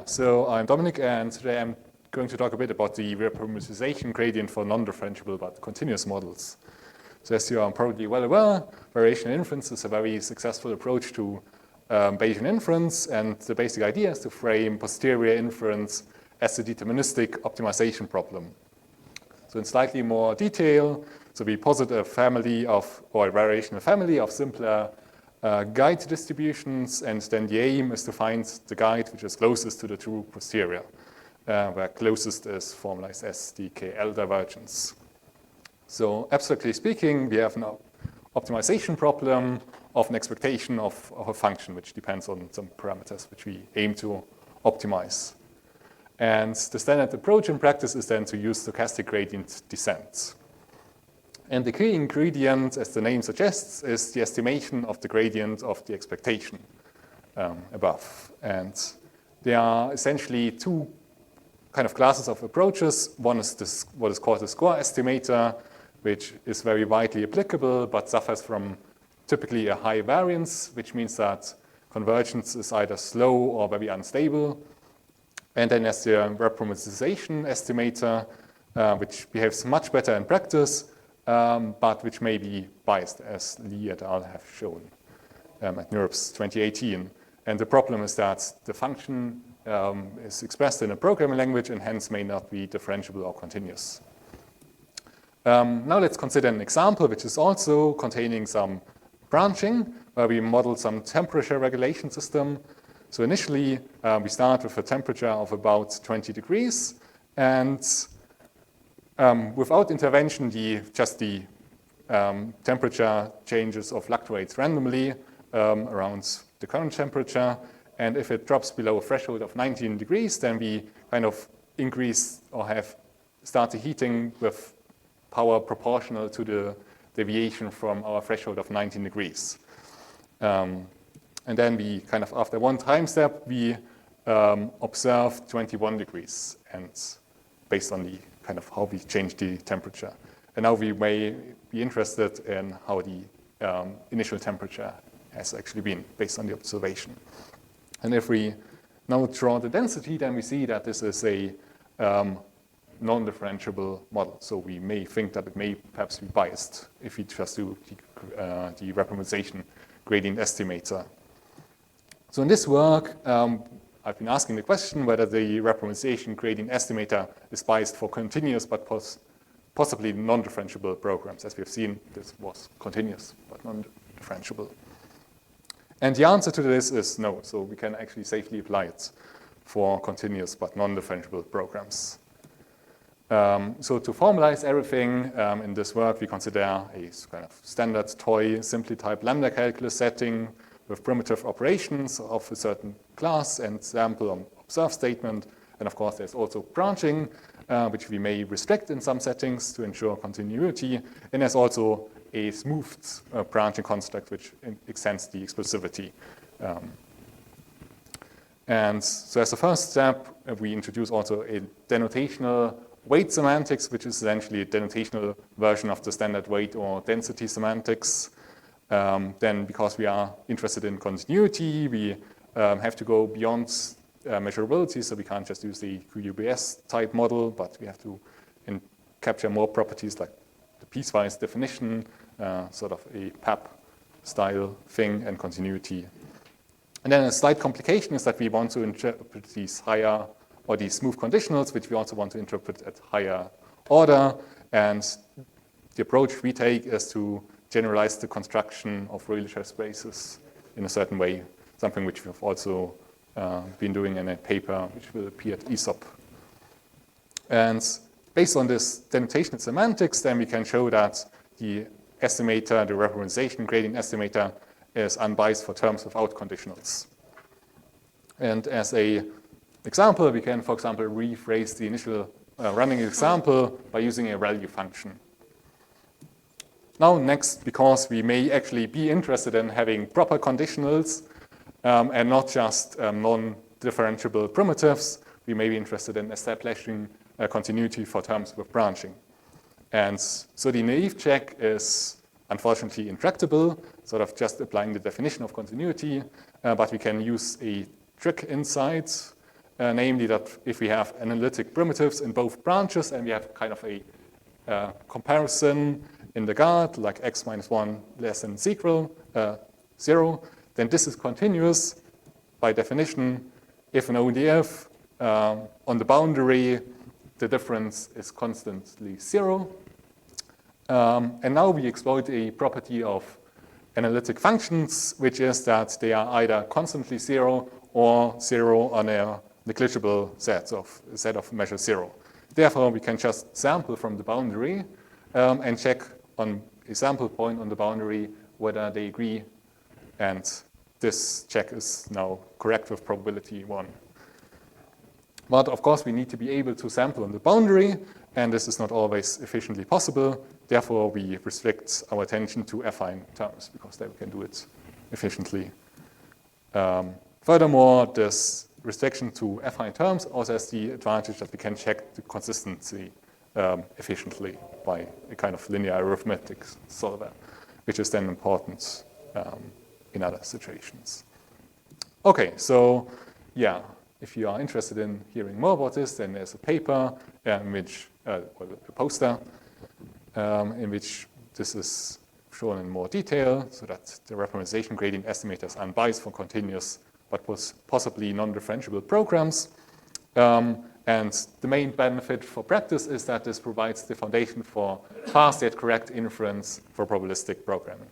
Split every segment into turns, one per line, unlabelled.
So I'm Dominik, and today I'm going to talk a bit about the reparameterisation gradient for non-differentiable but continuous models. So as you are probably well aware, variational inference is a very successful approach to Bayesian inference, and the basic idea is to frame posterior inference as a deterministic optimization problem. So in slightly more detail, so we posit a family of, or a variational family of simpler guide distributions, and then the aim is to find the guide which is closest to the true posterior, where closest is formalized as the KL divergence. So abstractly speaking, we have an optimization problem of an expectation of a function which depends on some parameters which we aim to optimize. And the standard approach in practice is then to use stochastic gradient descent. And the key ingredient, as the name suggests, is the estimation of the gradient of the expectation above. And there are essentially two kind of classes of approaches. One is this, what is called the score estimator, which is very widely applicable, but suffers from typically a high variance, which means that convergence is either slow or very unstable. And then there's the reparameterisation estimator, which behaves much better in practice, but which may be biased, as Lee et al. Have shown at NeurIPS 2018. And the problem is that the function is expressed in a programming language and hence may not be differentiable or continuous. Now let's consider an example which is also containing some branching, where we model some temperature regulation system. So initially, we start with a temperature of about 20 degrees, and without intervention, the temperature changes or fluctuates randomly around the current temperature. And if it drops below a threshold of 19 degrees, then we kind of increase or start the heating with power proportional to the deviation from our threshold of 19 degrees. And then we kind of, after one time step, we observe 21 degrees, and based on the kind of how we change the temperature. And now we may be interested in how the initial temperature has actually been based on the observation. And if we now draw the density, then we see that this is a non-differentiable model. So we may think that it may perhaps be biased if we just do the reparameterisation gradient estimator. So in this work, I've been asking the question whether the reparameterisation gradient estimator is biased for continuous but possibly non-differentiable programs. As we have seen, this was continuous but non-differentiable. And the answer to this is no. So we can actually safely apply it for continuous but non-differentiable programs. So to formalize everything in this work, we consider a kind of standard toy, simply type lambda calculus setting with primitive operations of a certain class and sample and observe statement. And of course, there's also branching, which we may restrict in some settings to ensure continuity. And there's also a smoothed branching construct, which extends the expressivity. And so as a first step, we introduce also a denotational weight semantics, which is essentially a denotational version of the standard weight or density semantics. Then, because we are interested in continuity, we have to go beyond measurability, so we can't just use the QUBS type model, but we have to capture more properties like the piecewise definition, sort of a PAP style thing, and continuity. And then a slight complication is that we want to interpret these higher, or these smooth conditionals, which we also want to interpret at higher order. And the approach we take is to generalize the construction of Rayleigh spaces in a certain way, something which we've also been doing in a paper which will appear at ESOP. And based on this denotational semantics, then we can show that the estimator, the reparameterisation gradient estimator, is unbiased for terms without conditionals. And as an example, we can, for example, rephrase the initial running example by using a value function. Now next, because we may actually be interested in having proper conditionals and not just non-differentiable primitives, we may be interested in establishing continuity for terms with branching. And so the naive check is unfortunately intractable, sort of just applying the definition of continuity, but we can use a trick inside namely that if we have analytic primitives in both branches and we have kind of a comparison in the guard, like x minus 1 less than equal 0, then this is continuous by definition if and only if on the boundary the difference is constantly 0. And now we exploit a property of analytic functions, which is that they are either constantly 0 or 0 on a negligible set of measure 0. Therefore, we can just sample from the boundary and check on a sample point on the boundary whether they agree. And this check is now correct with probability 1. But of course, we need to be able to sample on the boundary, and this is not always efficiently possible. Therefore, we restrict our attention to affine terms, because then we can do it efficiently. Furthermore, this restriction to affine terms also has the advantage that we can check the consistency efficiently by a kind of linear arithmetic solver, which is then important in other situations. Okay, so yeah, if you are interested in hearing more about this, then there's a paper in which, a poster, in which this is shown in more detail, so that the reparameterization gradient estimator is unbiased for continuous, but was possibly non-differentiable programs. And the main benefit for practice is that this provides the foundation for fast yet correct inference for probabilistic programming.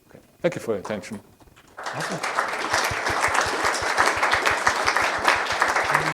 Okay. Thank you for your attention.
Awesome.